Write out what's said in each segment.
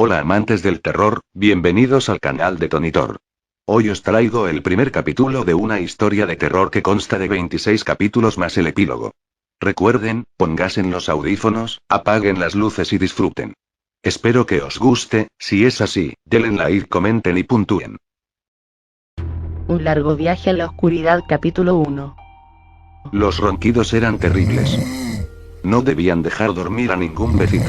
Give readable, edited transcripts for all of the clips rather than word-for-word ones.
Hola amantes del terror, bienvenidos al canal de Tonitor. Hoy os traigo el primer capítulo de una historia de terror que consta de 26 capítulos más el epílogo. Recuerden, pónganse los audífonos, apaguen las luces y disfruten. Espero que os guste, si es así, denle like, comenten y puntúen. Un largo viaje a la oscuridad, capítulo 1. Los ronquidos eran terribles. No debían dejar dormir a ningún vecino.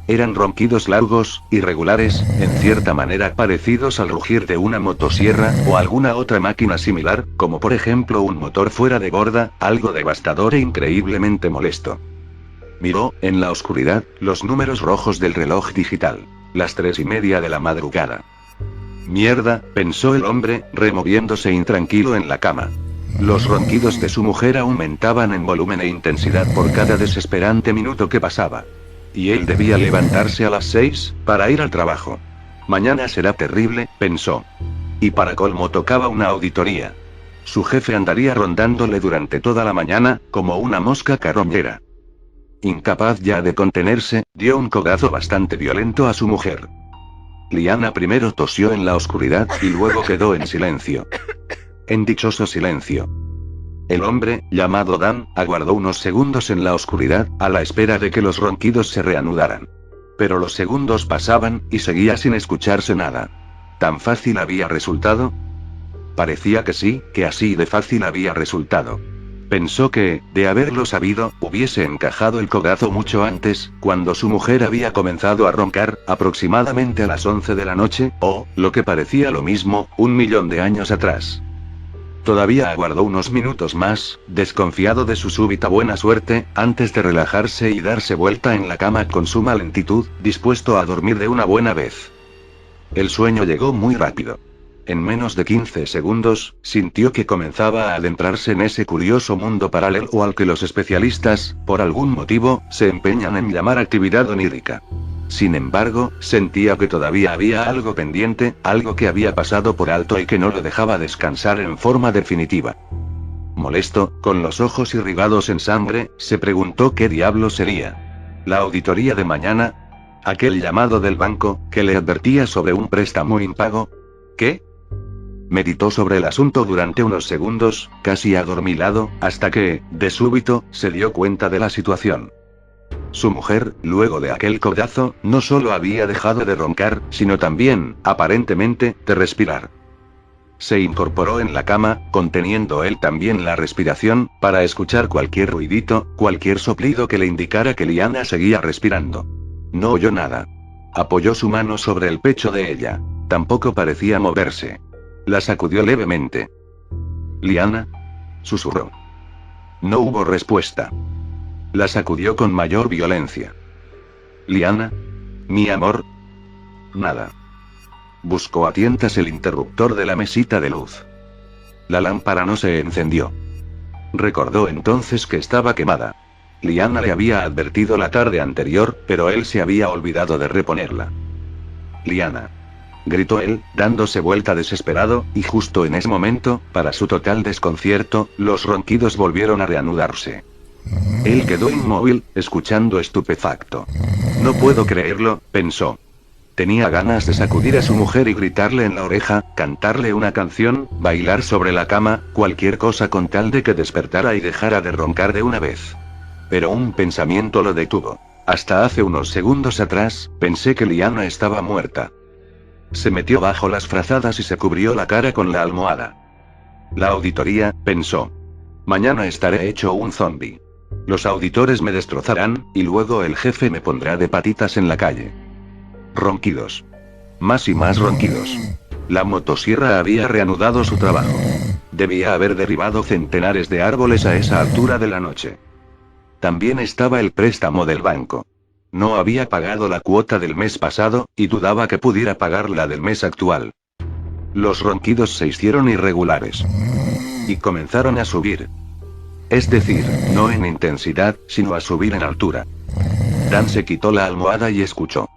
Eran ronquidos largos, irregulares, en cierta manera parecidos al rugir de una motosierra, o alguna otra máquina similar, como por ejemplo un motor fuera de borda, algo devastador e increíblemente molesto. Miró, en la oscuridad, los números rojos del reloj digital. Las 3:30 de la madrugada. Mierda, pensó el hombre, removiéndose intranquilo en la cama. Los ronquidos de su mujer aumentaban en volumen e intensidad por cada desesperante minuto que pasaba. Y él debía levantarse a las 6, para ir al trabajo. Mañana será terrible, pensó. Y para colmo tocaba una auditoría. Su jefe andaría rondándole durante toda la mañana, como una mosca carroñera. Incapaz ya de contenerse, dio un codazo bastante violento a su mujer. Liana primero tosió en la oscuridad, y luego quedó en silencio. En dichoso silencio. El hombre, llamado Dan, aguardó unos segundos en la oscuridad, a la espera de que los ronquidos se reanudaran. Pero los segundos pasaban, y seguía sin escucharse nada. ¿Tan fácil había resultado? Parecía que sí, que así de fácil había resultado. Pensó que, de haberlo sabido, hubiese encajado el codazo mucho antes, cuando su mujer había comenzado a roncar, aproximadamente a las 11 de la noche, o, lo que parecía lo mismo, 1.000.000 de años atrás. Todavía aguardó unos minutos más, desconfiado de su súbita buena suerte, antes de relajarse y darse vuelta en la cama con suma lentitud, dispuesto a dormir de una buena vez. El sueño llegó muy rápido. En menos de 15 segundos, sintió que comenzaba a adentrarse en ese curioso mundo paralelo al que los especialistas, por algún motivo, se empeñan en llamar actividad onírica. Sin embargo, sentía que todavía había algo pendiente, algo que había pasado por alto y que no lo dejaba descansar en forma definitiva. Molesto, con los ojos irrigados en sangre, se preguntó qué diablo sería. ¿La auditoría de mañana? ¿Aquel llamado del banco, que le advertía sobre un préstamo impago? ¿Qué? Meditó sobre el asunto durante unos segundos, casi adormilado, hasta que, de súbito, se dio cuenta de la situación. Su mujer, luego de aquel codazo, no solo había dejado de roncar, sino también, aparentemente, de respirar. Se incorporó en la cama, conteniendo él también la respiración, para escuchar cualquier ruidito, cualquier soplido que le indicara que Liana seguía respirando. No oyó nada. Apoyó su mano sobre el pecho de ella. Tampoco parecía moverse. La sacudió levemente. «¿Liana?», susurró. No hubo respuesta. La sacudió con mayor violencia. «¿Liana? Mi amor?» Nada. Buscó a tientas el interruptor de la mesita de luz. La lámpara no se encendió. Recordó entonces que estaba quemada. Liana le había advertido la tarde anterior, pero él se había olvidado de reponerla. «Liana», gritó él, dándose vuelta desesperado, y justo en ese momento, para su total desconcierto, los ronquidos volvieron a reanudarse. Él quedó inmóvil, escuchando estupefacto. No puedo creerlo, pensó. Tenía ganas de sacudir a su mujer y gritarle en la oreja, cantarle una canción, bailar sobre la cama, cualquier cosa con tal de que despertara y dejara de roncar de una vez. Pero un pensamiento lo detuvo. Hasta hace unos segundos atrás, pensé que Liana estaba muerta. Se metió bajo las frazadas y se cubrió la cara con la almohada. La auditoría, pensó. Mañana estaré hecho un zombi. Los auditores me destrozarán, y luego el jefe me pondrá de patitas en la calle. Ronquidos. Más y más ronquidos. La motosierra había reanudado su trabajo. Debía haber derribado centenares de árboles a esa altura de la noche. También estaba el préstamo del banco. No había pagado la cuota del mes pasado, y dudaba que pudiera pagar la del mes actual. Los ronquidos se hicieron irregulares. Y comenzaron a subir. Es decir, no en intensidad, sino a subir en altura. Dan se quitó la almohada y escuchó.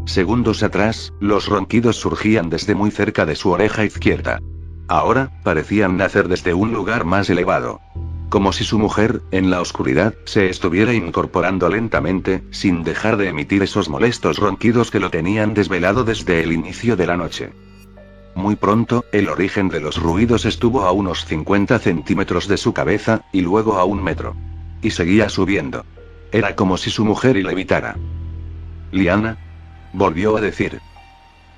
Segundos atrás, los ronquidos surgían desde muy cerca de su oreja izquierda. Ahora, parecían nacer desde un lugar más elevado. como si su mujer, en la oscuridad, se estuviera incorporando lentamente, sin dejar de emitir esos molestos ronquidos que lo tenían desvelado desde el inicio de la noche. Muy pronto, el origen de los ruidos estuvo a unos 50 centímetros de su cabeza, y luego a 1 metro. Y seguía subiendo. Era como si su mujer le evitara. «Liana», volvió a decir.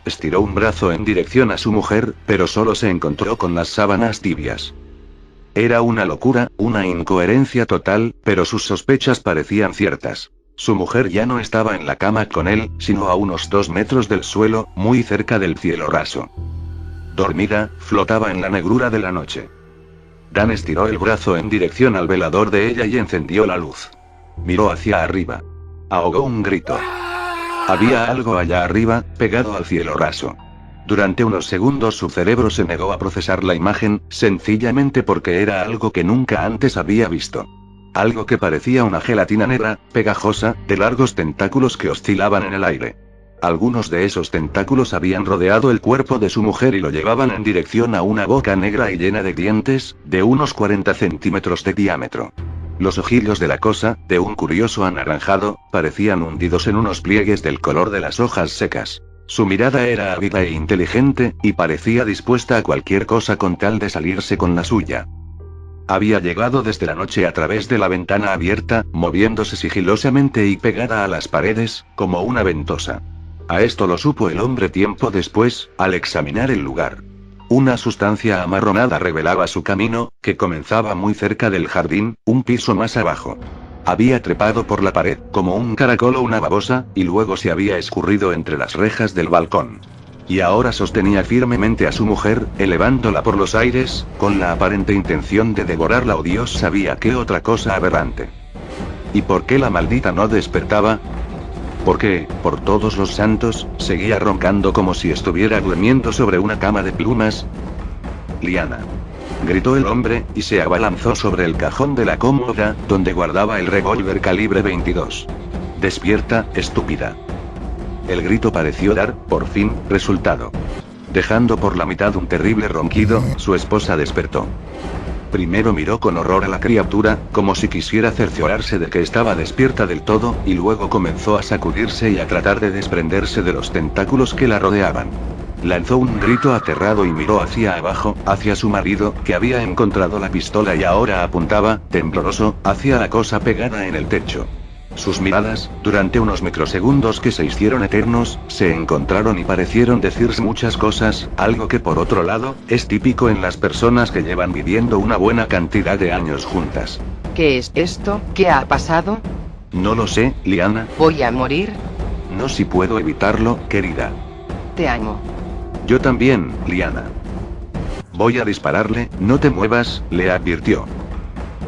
Estiró un brazo en dirección a su mujer, pero solo se encontró con las sábanas tibias. Era una locura, una incoherencia total, pero sus sospechas parecían ciertas. Su mujer ya no estaba en la cama con él, sino a unos 2 metros del suelo, muy cerca del cielo raso. Dormida, flotaba en la negrura de la noche. Dan estiró el brazo en dirección al velador de ella y encendió la luz. Miró hacia arriba. Ahogó un grito. Había algo allá arriba, pegado al cielo raso. Durante unos segundos su cerebro se negó a procesar la imagen, sencillamente porque era algo que nunca antes había visto. Algo que parecía una gelatina negra, pegajosa, de largos tentáculos que oscilaban en el aire. Algunos de esos tentáculos habían rodeado el cuerpo de su mujer y lo llevaban en dirección a una boca negra y llena de dientes, de unos 40 centímetros de diámetro. Los ojillos de la cosa, de un curioso anaranjado, parecían hundidos en unos pliegues del color de las hojas secas. Su mirada era ávida e inteligente, y parecía dispuesta a cualquier cosa con tal de salirse con la suya. Había llegado desde la noche a través de la ventana abierta, moviéndose sigilosamente y pegada a las paredes, como una ventosa. A esto lo supo el hombre tiempo después, al examinar el lugar. Una sustancia amarronada revelaba su camino, que comenzaba muy cerca del jardín, un piso más abajo. Había trepado por la pared, como un caracol o una babosa, y luego se había escurrido entre las rejas del balcón. Y ahora sostenía firmemente a su mujer, elevándola por los aires, con la aparente intención de devorarla o Dios sabía qué otra cosa aberrante. ¿Y por qué la maldita no despertaba? Porque, por todos los santos, seguía roncando como si estuviera durmiendo sobre una cama de plumas. «Liana», gritó el hombre, y se abalanzó sobre el cajón de la cómoda, donde guardaba el revólver calibre 22. «Despierta, estúpida». El grito pareció dar, por fin, resultado. Dejando por la mitad un terrible ronquido, su esposa despertó. Primero miró con horror a la criatura, como si quisiera cerciorarse de que estaba despierta del todo, y luego comenzó a sacudirse y a tratar de desprenderse de los tentáculos que la rodeaban. Lanzó un grito aterrado y miró hacia abajo, hacia su marido, que había encontrado la pistola y ahora apuntaba, tembloroso, hacia la cosa pegada en el techo. Sus miradas, durante unos microsegundos que se hicieron eternos, se encontraron y parecieron decirse muchas cosas, algo que por otro lado, es típico en las personas que llevan viviendo una buena cantidad de años juntas. ¿Qué es esto? ¿Qué ha pasado? No lo sé, Liana. ¿Voy a morir? No si puedo evitarlo, querida. Te amo. Yo también, Liana. Voy a dispararle, no te muevas, le advirtió.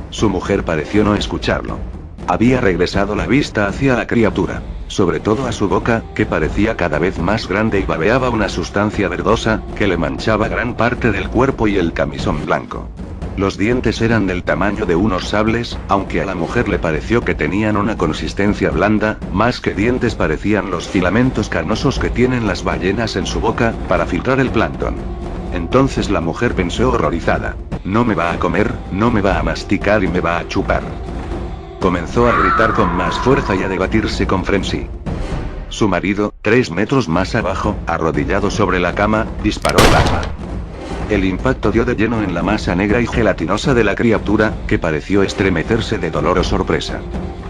Su mujer pareció no escucharlo. Había regresado la vista hacia la criatura, sobre todo a su boca, que parecía cada vez más grande y babeaba una sustancia verdosa, que le manchaba gran parte del cuerpo y el camisón blanco. Los dientes eran del tamaño de unos sables, aunque a la mujer le pareció que tenían una consistencia blanda, más que dientes parecían los filamentos carnosos que tienen las ballenas en su boca, para filtrar el plancton. Entonces la mujer pensó horrorizada: no me va a comer, no me va a masticar y me va a chupar. Comenzó a gritar con más fuerza y a debatirse con frenesí. Su marido, 3 metros más abajo, arrodillado sobre la cama, disparó el arma. El impacto dio de lleno en la masa negra y gelatinosa de la criatura, que pareció estremecerse de dolor o sorpresa.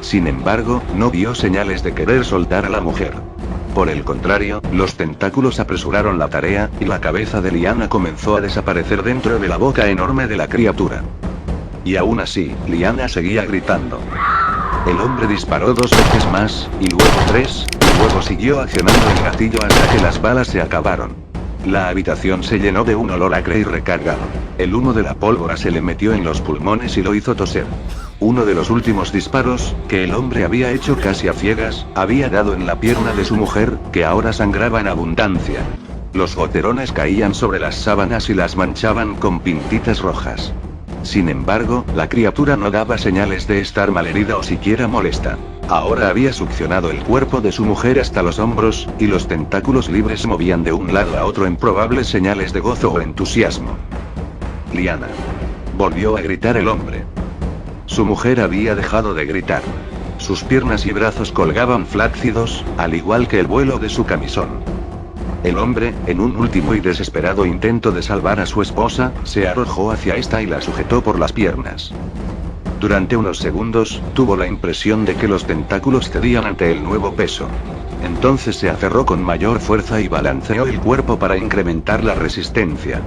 Sin embargo, no vio señales de querer soltar a la mujer. Por el contrario, los tentáculos apresuraron la tarea, y la cabeza de Liana comenzó a desaparecer dentro de la boca enorme de la criatura. Y aún así, Liana seguía gritando. El hombre disparó 2 veces más, y luego 3, y luego siguió accionando el gatillo hasta que las balas se acabaron. La habitación se llenó de un olor acre y recargado. El humo de la pólvora se le metió en los pulmones y lo hizo toser. Uno de los últimos disparos, que el hombre había hecho casi a ciegas, había dado en la pierna de su mujer, que ahora sangraba en abundancia. Los goterones caían sobre las sábanas y las manchaban con pintitas rojas. Sin embargo, la criatura no daba señales de estar malherida o siquiera molesta. Ahora había succionado el cuerpo de su mujer hasta los hombros, y los tentáculos libres movían de un lado a otro en probables señales de gozo o entusiasmo. Liana. Volvió a gritar el hombre. Su mujer había dejado de gritar. Sus piernas y brazos colgaban flácidos, al igual que el vuelo de su camisón. El hombre, en un último y desesperado intento de salvar a su esposa, se arrojó hacia esta y la sujetó por las piernas. Durante unos segundos, tuvo la impresión de que los tentáculos cedían ante el nuevo peso. Entonces se aferró con mayor fuerza y balanceó el cuerpo para incrementar la resistencia.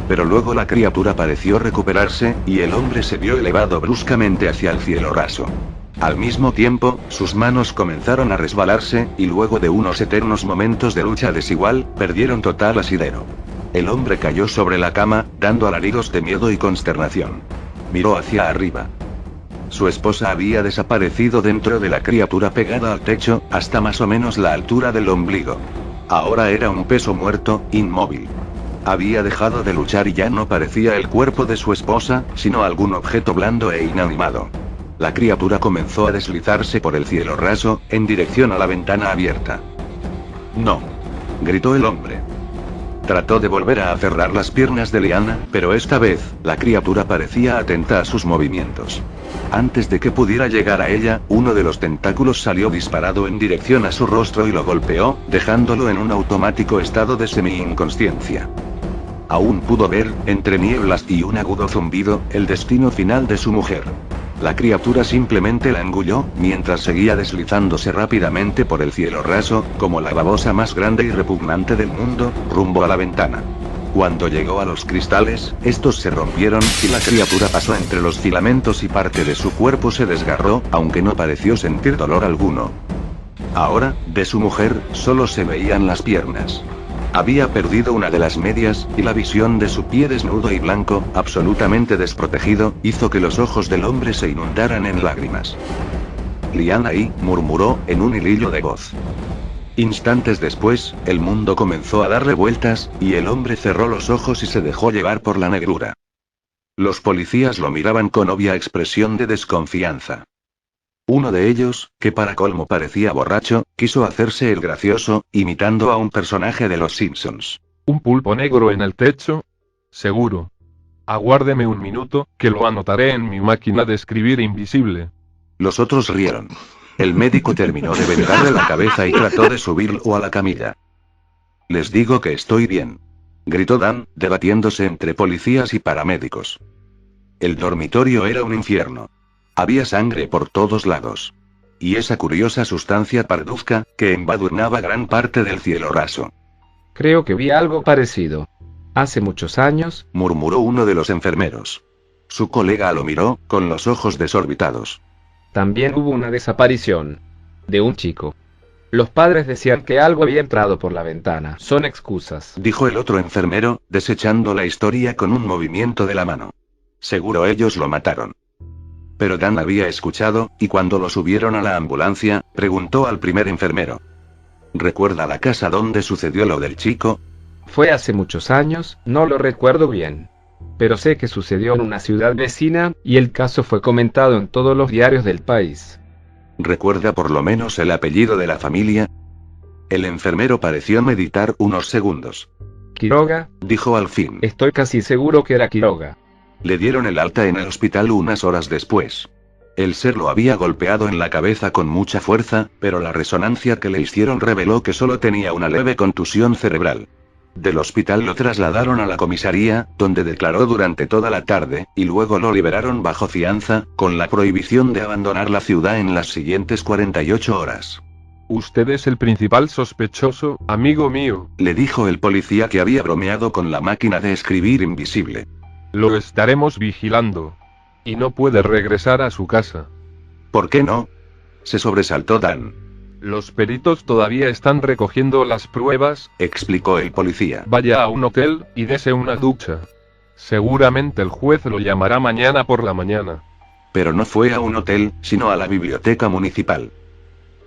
Pero luego la criatura pareció recuperarse, y el hombre se vio elevado bruscamente hacia el cielo raso. Al mismo tiempo, sus manos comenzaron a resbalarse, y luego de unos eternos momentos de lucha desigual, perdieron total asidero. El hombre cayó sobre la cama, dando alaridos de miedo y consternación. Miró hacia arriba. Su esposa había desaparecido dentro de la criatura pegada al techo, hasta más o menos la altura del ombligo. Ahora era un peso muerto, inmóvil. Había dejado de luchar y ya no parecía el cuerpo de su esposa, sino algún objeto blando e inanimado. La criatura comenzó a deslizarse por el cielo raso, en dirección a la ventana abierta. «No», gritó el hombre. Trató de volver a aferrar las piernas de Liana, pero esta vez, la criatura parecía atenta a sus movimientos. Antes de que pudiera llegar a ella, uno de los tentáculos salió disparado en dirección a su rostro y lo golpeó, dejándolo en un automático estado de semi-inconsciencia. Aún pudo ver, entre nieblas y un agudo zumbido, el destino final de su mujer. La criatura simplemente la engulló, mientras seguía deslizándose rápidamente por el cielo raso, como la babosa más grande y repugnante del mundo, rumbo a la ventana. Cuando llegó a los cristales, estos se rompieron, y la criatura pasó entre los filamentos y parte de su cuerpo se desgarró, aunque no pareció sentir dolor alguno. Ahora, de su mujer, solo se veían las piernas. Había perdido una de las medias, y la visión de su pie desnudo y blanco, absolutamente desprotegido, hizo que los ojos del hombre se inundaran en lágrimas. «Liana y», murmuró, en un hilillo de voz. Instantes después, el mundo comenzó a darle vueltas, y el hombre cerró los ojos y se dejó llevar por la negrura. Los policías lo miraban con obvia expresión de desconfianza. Uno de ellos, que para colmo parecía borracho, quiso hacerse el gracioso, imitando a un personaje de los Simpsons. ¿Un pulpo negro en el techo? Seguro. Aguárdeme un minuto, que lo anotaré en mi máquina de escribir invisible. Los otros rieron. El médico terminó de vendarle la cabeza y trató de subirlo a la camilla. «Les digo que estoy bien», gritó Dan, debatiéndose entre policías y paramédicos. El dormitorio era un infierno. Había sangre por todos lados. Y esa curiosa sustancia parduzca, que embadurnaba gran parte del cielo raso. Creo que vi algo parecido. Hace muchos años, murmuró uno de los enfermeros. Su colega lo miró, con los ojos desorbitados. También hubo una desaparición. De un chico. Los padres decían que algo había entrado por la ventana. Son excusas, dijo el otro enfermero, desechando la historia con un movimiento de la mano. Seguro ellos lo mataron. Pero Dan había escuchado, y cuando lo subieron a la ambulancia, preguntó al primer enfermero. ¿Recuerda la casa donde sucedió lo del chico? Fue hace muchos años, no lo recuerdo bien. Pero sé que sucedió en una ciudad vecina, y el caso fue comentado en todos los diarios del país. ¿Recuerda por lo menos el apellido de la familia? El enfermero pareció meditar unos segundos. Quiroga, dijo al fin. Estoy casi seguro que era Quiroga. Le dieron el alta en el hospital unas horas después. El ser lo había golpeado en la cabeza con mucha fuerza, pero la resonancia que le hicieron reveló que solo tenía una leve contusión cerebral. Del hospital lo trasladaron a la comisaría, donde declaró durante toda la tarde, y luego lo liberaron bajo fianza, con la prohibición de abandonar la ciudad en las siguientes 48 horas. Usted es el principal sospechoso, amigo mío, le dijo el policía que había bromeado con la máquina de escribir invisible. Lo estaremos vigilando. Y no puede regresar a su casa. ¿Por qué no? Se sobresaltó Dan. Los peritos todavía están recogiendo las pruebas, explicó el policía. Vaya a un hotel, y dese una ducha. Seguramente el juez lo llamará mañana por la mañana. Pero no fue a un hotel, sino a la biblioteca municipal.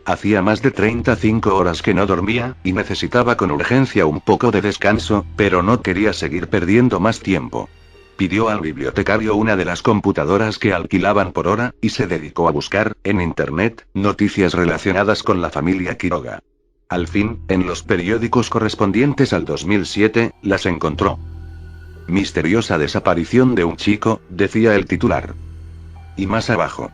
Hacía más de 35 horas que no dormía, y necesitaba con urgencia un poco de descanso, pero no quería seguir perdiendo más tiempo. Pidió al bibliotecario una de las computadoras que alquilaban por hora, y se dedicó a buscar, en internet, noticias relacionadas con la familia Quiroga. Al fin, en los periódicos correspondientes al 2007, las encontró. Misteriosa desaparición de un chico, decía el titular. y más abajo.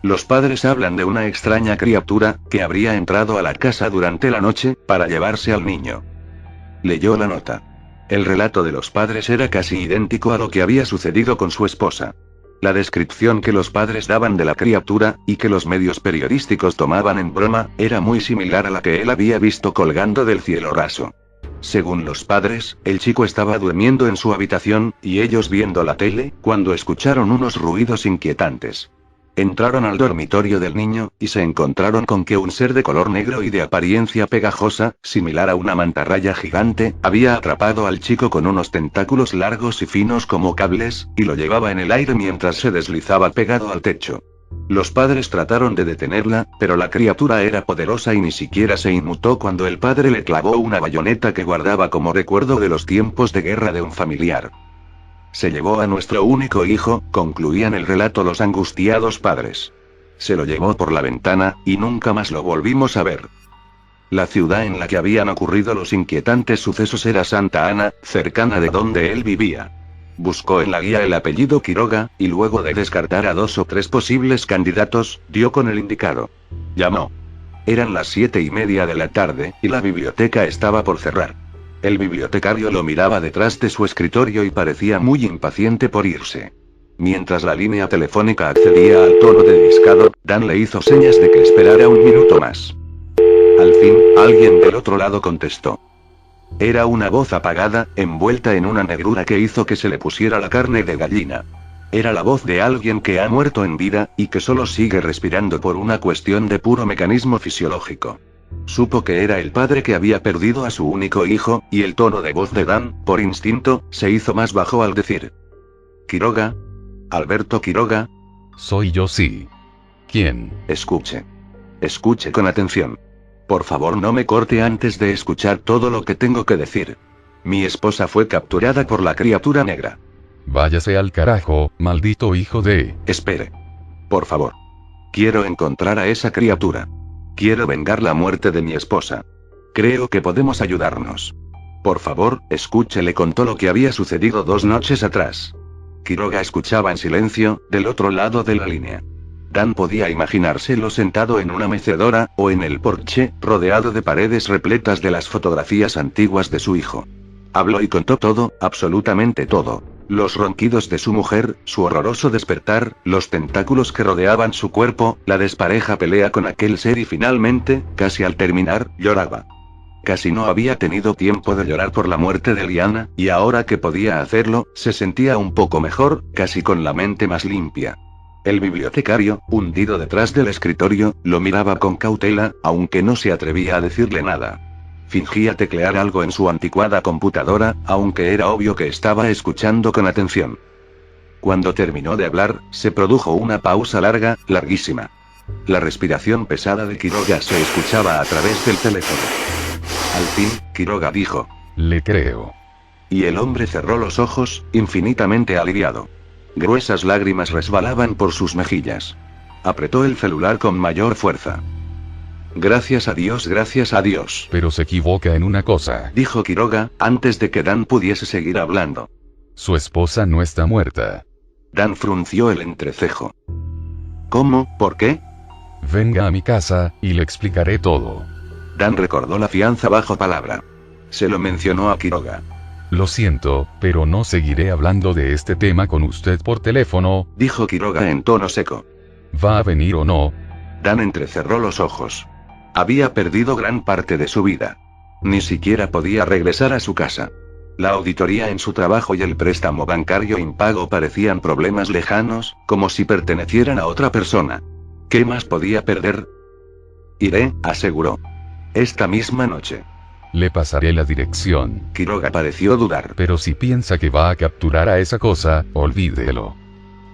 Los padres hablan de una extraña criatura, que habría entrado a la casa durante la noche, para llevarse al niño. Leyó la nota. El relato de los padres era casi idéntico a lo que había sucedido con su esposa. La descripción que los padres daban de la criatura, y que los medios periodísticos tomaban en broma, era muy similar a la que él había visto colgando del cielo raso. Según los padres, el chico estaba durmiendo en su habitación, y ellos viendo la tele, cuando escucharon unos ruidos inquietantes. Entraron al dormitorio del niño, y se encontraron con que un ser de color negro y de apariencia pegajosa, similar a una mantarraya gigante, había atrapado al chico con unos tentáculos largos y finos como cables, y lo llevaba en el aire mientras se deslizaba pegado al techo. Los padres trataron de detenerla, pero la criatura era poderosa y ni siquiera se inmutó cuando el padre le clavó una bayoneta que guardaba como recuerdo de los tiempos de guerra de un familiar. Se llevó a nuestro único hijo, concluían el relato los angustiados padres. Se lo llevó por la ventana, y nunca más lo volvimos a ver. La ciudad en la que habían ocurrido los inquietantes sucesos era Santa Ana, cercana de donde él vivía. Buscó en la guía el apellido Quiroga, y luego de descartar a 2 o 3 posibles candidatos, dio con el indicado. Llamó. Eran las 7:30 de la tarde, y la biblioteca estaba por cerrar. El bibliotecario lo miraba detrás de su escritorio y parecía muy impaciente por irse. Mientras la línea telefónica accedía al tono de discado, Dan le hizo señas de que esperara un minuto más. Al fin, alguien del otro lado contestó. Era una voz apagada, envuelta en una negrura que hizo que se le pusiera la carne de gallina. Era la voz de alguien que ha muerto en vida, y que solo sigue respirando por una cuestión de puro mecanismo fisiológico. Supo que era el padre que había perdido a su único hijo, y el tono de voz de Dan, por instinto, se hizo más bajo al decir: Quiroga. Alberto Quiroga. Soy yo, sí. ¿Quién? Escuche. Escuche con atención. Por favor, no me corte antes de escuchar todo lo que tengo que decir. Mi esposa fue capturada por la criatura negra. Váyase al carajo, maldito hijo de... Espere. Por favor. Quiero encontrar a esa criatura. Quiero vengar la muerte de mi esposa. Creo que podemos ayudarnos. Por favor, escuche, le contó lo que había sucedido 2 noches atrás. Quiroga escuchaba en silencio, del otro lado de la línea. Dan podía imaginárselo sentado en una mecedora, o en el porche, rodeado de paredes repletas de las fotografías antiguas de su hijo. Habló y contó todo, absolutamente todo. Los ronquidos de su mujer, su horroroso despertar, los tentáculos que rodeaban su cuerpo, la despareja pelea con aquel ser y finalmente, casi al terminar, lloraba. Casi no había tenido tiempo de llorar por la muerte de Liana, y ahora que podía hacerlo, se sentía un poco mejor, casi con la mente más limpia. El bibliotecario, hundido detrás del escritorio, lo miraba con cautela, aunque no se atrevía a decirle nada. Fingía teclear algo en su anticuada computadora, aunque era obvio que estaba escuchando con atención. Cuando terminó de hablar, se produjo una pausa larga, larguísima. La respiración pesada de Quiroga se escuchaba a través del teléfono. Al fin, Quiroga dijo: Le creo. Y el hombre cerró los ojos, infinitamente aliviado. Gruesas lágrimas resbalaban por sus mejillas. Apretó el celular con mayor fuerza. Gracias a Dios, Pero se equivoca en una cosa. dijo Quiroga, antes de que Dan pudiese seguir hablando. Su esposa no está muerta. Dan frunció el entrecejo. ¿Cómo? ¿Por qué? Venga a mi casa, y le explicaré todo. Dan recordó la fianza bajo palabra. Se lo mencionó a Quiroga. Lo siento, pero no seguiré hablando de este tema con usted por teléfono, Dijo Quiroga en tono seco. ¿va a venir o no? Dan entrecerró los ojos. Había perdido gran parte de su vida. Ni siquiera podía regresar a su casa. La auditoría en su trabajo y el préstamo bancario impago parecían problemas lejanos, como si pertenecieran a otra persona. ¿Qué más podía perder? Iré, aseguró. Esta misma noche. Le pasaré la dirección. Quiroga pareció dudar. Pero si piensa que va a capturar a esa cosa, olvídelo.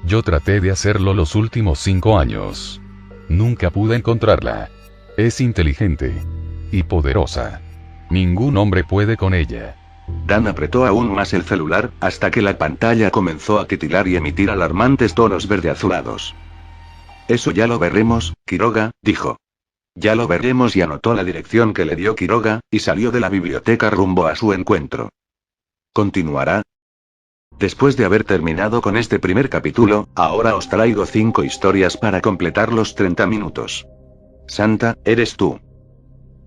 Yo traté de hacerlo los últimos 5 años. Nunca pude encontrarla. Es inteligente. Y poderosa. Ningún hombre puede con ella. Dan apretó aún más el celular, hasta que la pantalla comenzó a titilar y emitir alarmantes tonos verde-azulados. Eso ya lo veremos, Quiroga, dijo. Ya lo veremos, y anotó la dirección que le dio Quiroga, y salió de la biblioteca rumbo a su encuentro. ¿Continuará? Después de haber terminado con este primer capítulo, ahora os traigo 5 historias para completar los 30 minutos. Santa, eres tú.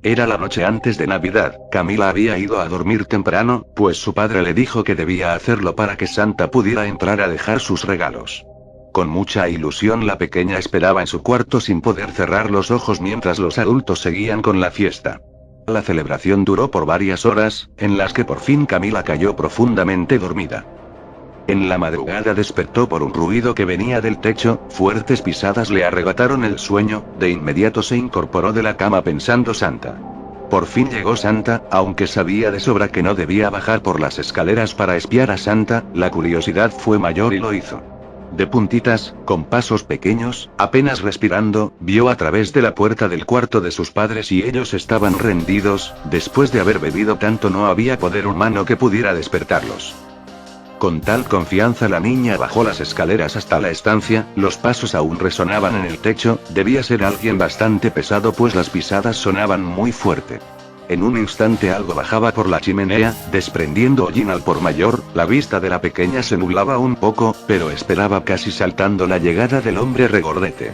Era la noche antes de Navidad. Camila había ido a dormir temprano, pues su padre le dijo que debía hacerlo para que Santa pudiera entrar a dejar sus regalos. Con mucha ilusión la pequeña esperaba en su cuarto sin poder cerrar los ojos mientras los adultos seguían con la fiesta. La celebración duró por varias horas, en las que por fin Camila cayó profundamente dormida. En la madrugada despertó por un ruido que venía del techo, fuertes pisadas le arrebataron el sueño, de inmediato se incorporó de la cama pensando Santa. Por fin llegó Santa, aunque sabía de sobra que no debía bajar por las escaleras para espiar a Santa, la curiosidad fue mayor y lo hizo. De puntitas, con pasos pequeños, apenas respirando, vio a través de la puerta del cuarto de sus padres y ellos estaban rendidos, después de haber bebido tanto no había poder humano que pudiera despertarlos. Con tal confianza la niña bajó las escaleras hasta la estancia, los pasos aún resonaban en el techo, debía ser alguien bastante pesado pues las pisadas sonaban muy fuerte. En un instante algo bajaba por la chimenea, desprendiendo hollín al por mayor, la vista de la pequeña se nublaba un poco, pero esperaba casi saltando la llegada del hombre regordete.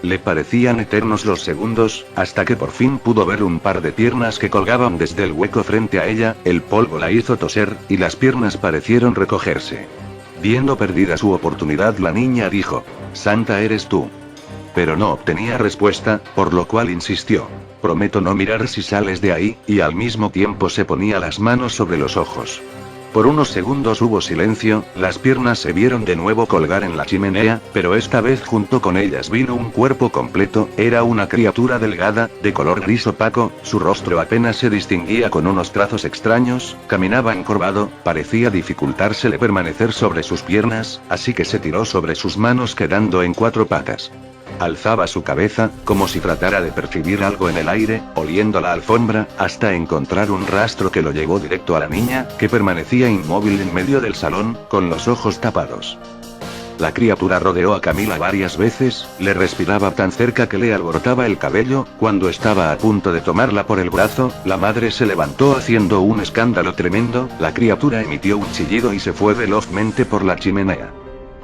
Le parecían eternos los segundos, hasta que por fin pudo ver un par de piernas que colgaban desde el hueco frente a ella, el polvo la hizo toser, y las piernas parecieron recogerse. Viendo perdida su oportunidad la niña dijo, «Santa eres tú». Pero no obtenía respuesta, por lo cual insistió, «Prometo no mirar si sales de ahí», y al mismo tiempo se ponía las manos sobre los ojos. Por unos segundos hubo silencio, las piernas se vieron de nuevo colgar en la chimenea, pero esta vez junto con ellas vino un cuerpo completo, era una criatura delgada, de color gris opaco, su rostro apenas se distinguía con unos trazos extraños, caminaba encorvado, parecía dificultársele permanecer sobre sus piernas, así que se tiró sobre sus manos quedando en 4 patas. Alzaba su cabeza, como si tratara de percibir algo en el aire, oliendo la alfombra, hasta encontrar un rastro que lo llevó directo a la niña, que permanecía inmóvil en medio del salón, con los ojos tapados. La criatura rodeó a Camila varias veces, le respiraba tan cerca que le alborotaba el cabello, cuando estaba a punto de tomarla por el brazo, la madre se levantó haciendo un escándalo tremendo, la criatura emitió un chillido y se fue velozmente por la chimenea.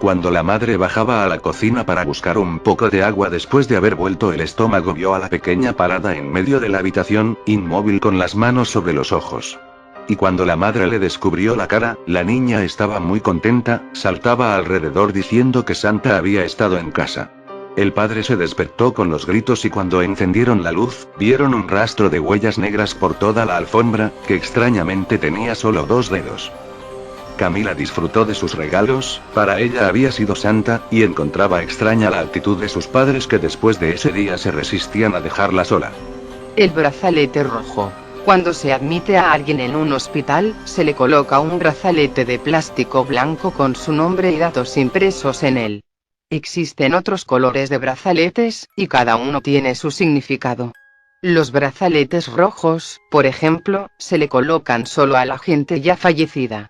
Cuando la madre bajaba a la cocina para buscar un poco de agua después de haber vuelto el estómago vio a la pequeña parada en medio de la habitación, inmóvil con las manos sobre los ojos. Y cuando la madre le descubrió la cara, la niña estaba muy contenta, saltaba alrededor diciendo que Santa había estado en casa. El padre se despertó con los gritos y cuando encendieron la luz, vieron un rastro de huellas negras por toda la alfombra, que extrañamente tenía solo 2 dedos. Camila disfrutó de sus regalos, para ella había sido Santa, y encontraba extraña la actitud de sus padres que después de ese día se resistían a dejarla sola. El brazalete rojo. Cuando se admite a alguien en un hospital, se le coloca un brazalete de plástico blanco con su nombre y datos impresos en él. Existen otros colores de brazaletes, y cada uno tiene su significado. Los brazaletes rojos, por ejemplo, se le colocan solo a la gente ya fallecida.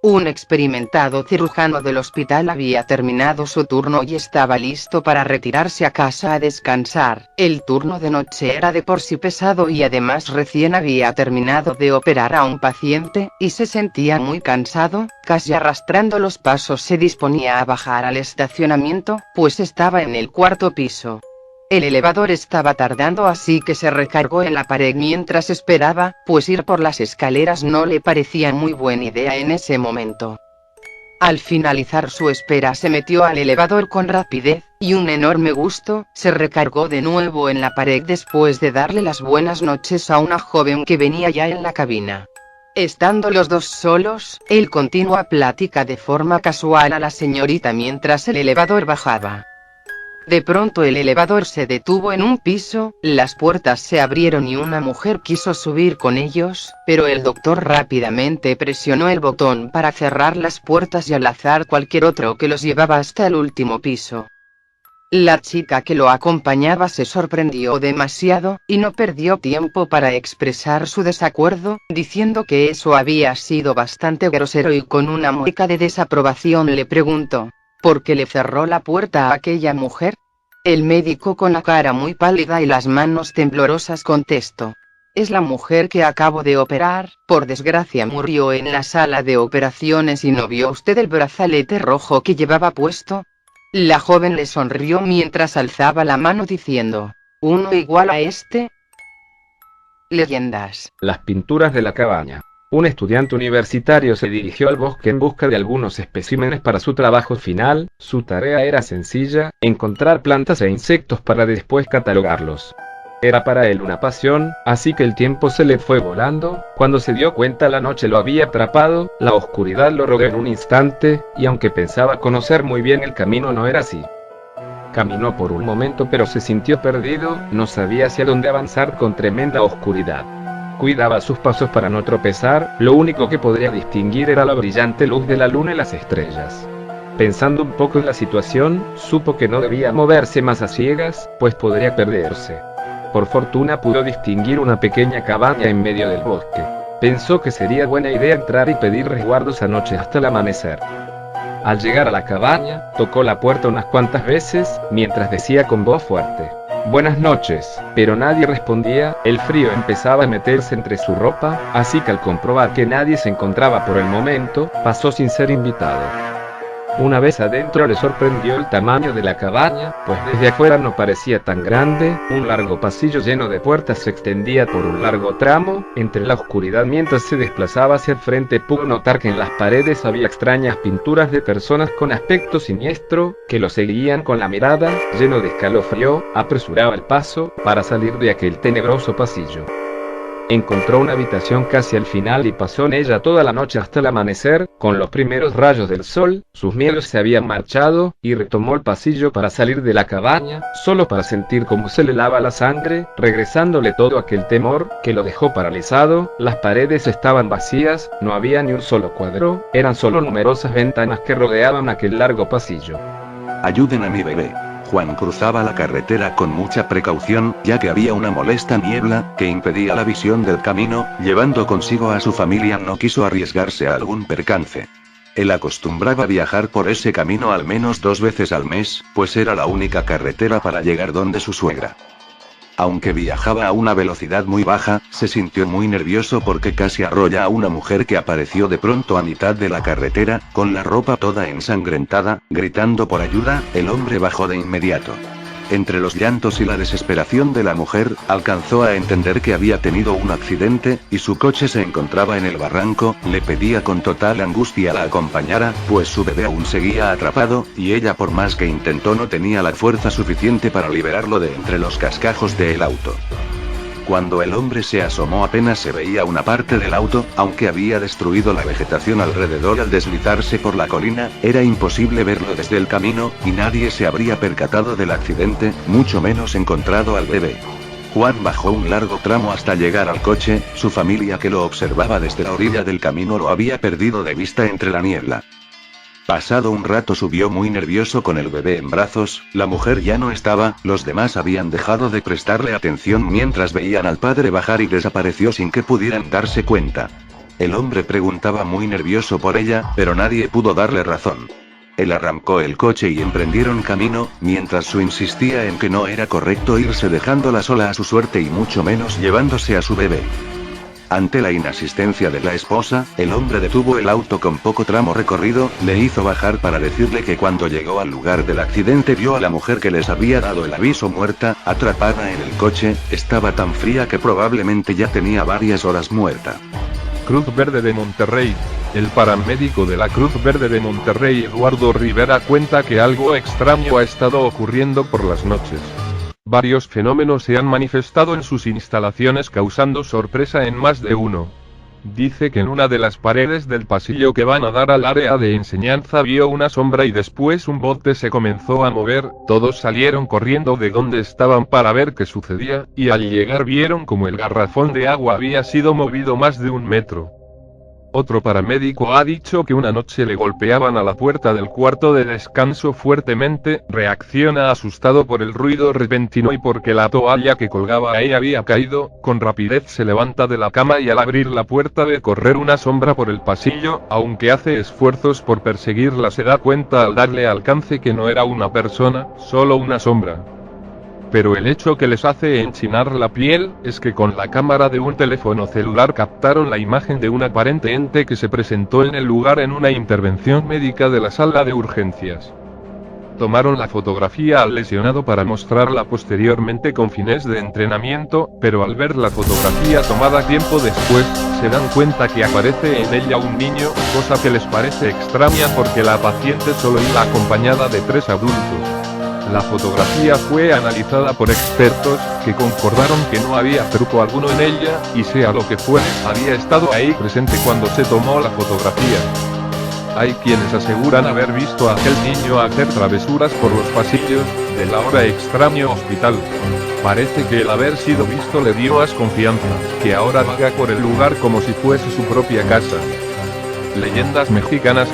Un experimentado cirujano del hospital había terminado su turno y estaba listo para retirarse a casa a descansar. El turno de noche era de por sí pesado y además recién había terminado de operar a un paciente, y se sentía muy cansado, casi arrastrando los pasos se disponía a bajar al estacionamiento, pues estaba en el 4º piso. El elevador estaba tardando así que se recargó en la pared mientras esperaba, pues ir por las escaleras no le parecía muy buena idea en ese momento. Al finalizar su espera se metió al elevador con rapidez, y un enorme gusto, se recargó de nuevo en la pared después de darle las buenas noches a una joven que venía ya en la cabina. Estando los dos solos, él continúa plática de forma casual a la señorita mientras el elevador bajaba. De pronto el elevador se detuvo en un piso, las puertas se abrieron y una mujer quiso subir con ellos, pero el doctor rápidamente presionó el botón para cerrar las puertas y al azar cualquier otro que los llevaba hasta el último piso. La chica que lo acompañaba se sorprendió demasiado, y no perdió tiempo para expresar su desacuerdo, diciendo que eso había sido bastante grosero y con una mueca de desaprobación le preguntó, ¿por qué le cerró la puerta a aquella mujer? El médico con la cara muy pálida y las manos temblorosas contestó, Es la mujer que acabo de operar, por desgracia murió en la sala de operaciones y ¿no vio usted el brazalete rojo que llevaba puesto? La joven le sonrió mientras alzaba la mano diciendo, ¿uno igual a este? Leyendas. Las pinturas de la cabaña. Un estudiante universitario se dirigió al bosque en busca de algunos especímenes para su trabajo final. Su tarea era sencilla, encontrar plantas e insectos para después catalogarlos. Era para él una pasión, así que el tiempo se le fue volando. Cuando se dio cuenta, la noche lo había atrapado, la oscuridad lo rodeó en un instante, y aunque pensaba conocer muy bien el camino, no era así. Caminó por un momento pero se sintió perdido, no sabía hacia dónde avanzar con tremenda oscuridad. Cuidaba sus pasos para no tropezar, lo único que podría distinguir era la brillante luz de la luna y las estrellas. Pensando un poco en la situación, supo que no debía moverse más a ciegas, pues podría perderse. Por fortuna pudo distinguir una pequeña cabaña en medio del bosque. Pensó que sería buena idea entrar y pedir resguardo esa noche hasta el amanecer. Al llegar a la cabaña, tocó la puerta unas cuantas veces, mientras decía con voz fuerte, «Buenas noches», pero nadie respondía. El frío empezaba a meterse entre su ropa, así que al comprobar que nadie se encontraba por el momento, pasó sin ser invitado. Una vez adentro le sorprendió el tamaño de la cabaña, pues desde afuera no parecía tan grande. Un largo pasillo lleno de puertas se extendía por un largo tramo. Entre la oscuridad mientras se desplazaba hacia el frente pudo notar que en las paredes había extrañas pinturas de personas con aspecto siniestro, que lo seguían con la mirada. Lleno de escalofrío, apresuraba el paso, para salir de aquel tenebroso pasillo. Encontró una habitación casi al final y pasó en ella toda la noche hasta el amanecer. Con los primeros rayos del sol, sus miedos se habían marchado, y retomó el pasillo para salir de la cabaña, solo para sentir cómo se le lava la sangre, regresándole todo aquel temor, que lo dejó paralizado. Las paredes estaban vacías, no había ni un solo cuadro, eran solo numerosas ventanas que rodeaban aquel largo pasillo. Ayuden a mi bebé. Juan cruzaba la carretera con mucha precaución, ya que había una molesta niebla que impedía la visión del camino. Llevando consigo a su familia, no quiso arriesgarse a algún percance. Él acostumbraba viajar por ese camino al menos 2 veces al mes, pues era la única carretera para llegar donde su suegra. Aunque viajaba a una velocidad muy baja, se sintió muy nervioso porque casi arrolla a una mujer que apareció de pronto a mitad de la carretera, con la ropa toda ensangrentada, gritando por ayuda. El hombre bajó de inmediato. Entre los llantos y la desesperación de la mujer, alcanzó a entender que había tenido un accidente, y su coche se encontraba en el barranco. Le pedía con total angustia la acompañara, pues su bebé aún seguía atrapado, y ella por más que intentó no tenía la fuerza suficiente para liberarlo de entre los cascajos del auto. Cuando el hombre se asomó apenas se veía una parte del auto, aunque había destruido la vegetación alrededor al deslizarse por la colina. Era imposible verlo desde el camino, y nadie se habría percatado del accidente, mucho menos encontrado al bebé. Juan bajó un largo tramo hasta llegar al coche. Su familia, que lo observaba desde la orilla del camino, lo había perdido de vista entre la niebla. Pasado un rato subió muy nervioso con el bebé en brazos. La mujer ya no estaba, los demás habían dejado de prestarle atención mientras veían al padre bajar y desapareció sin que pudieran darse cuenta. El hombre preguntaba muy nervioso por ella, pero nadie pudo darle razón. Él arrancó el coche y emprendieron camino, mientras Sue insistía en que no era correcto irse dejándola sola a su suerte y mucho menos llevándose a su bebé. Ante la inasistencia de la esposa, el hombre detuvo el auto con poco tramo recorrido, le hizo bajar para decirle que cuando llegó al lugar del accidente vio a la mujer que les había dado el aviso muerta, atrapada en el coche. Estaba tan fría que probablemente ya tenía varias horas muerta. Cruz Verde de Monterrey. El paramédico de la Cruz Verde de Monterrey, Eduardo Rivera, cuenta que algo extraño ha estado ocurriendo por las noches. Varios fenómenos se han manifestado en sus instalaciones causando sorpresa en más de uno. Dice que en una de las paredes del pasillo que van a dar al área de enseñanza vio una sombra y después un bote se comenzó a mover. Todos salieron corriendo de donde estaban para ver qué sucedía, y al llegar vieron como el garrafón de agua había sido movido más de 1 metro. Otro paramédico ha dicho que una noche le golpeaban a la puerta del cuarto de descanso fuertemente. Reacciona asustado por el ruido repentino y porque la toalla que colgaba ahí había caído. Con rapidez se levanta de la cama y al abrir la puerta ve correr una sombra por el pasillo. Aunque hace esfuerzos por perseguirla, se da cuenta al darle alcance que no era una persona, solo una sombra. Pero el hecho que les hace enchinar la piel, es que con la cámara de un teléfono celular captaron la imagen de un aparente ente que se presentó en el lugar en una intervención médica de la sala de urgencias. Tomaron la fotografía al lesionado para mostrarla posteriormente con fines de entrenamiento, pero al ver la fotografía tomada tiempo después, se dan cuenta que aparece en ella un niño, cosa que les parece extraña porque la paciente solo iba acompañada de 3 adultos. La fotografía fue analizada por expertos, que concordaron que no había truco alguno en ella, y sea lo que fuere, había estado ahí presente cuando se tomó la fotografía. Hay quienes aseguran haber visto a aquel niño hacer travesuras por los pasillos del ahora extraño hospital. Parece que el haber sido visto le dio más confianza, que ahora vaga por el lugar como si fuese su propia casa. Leyendas mexicanas.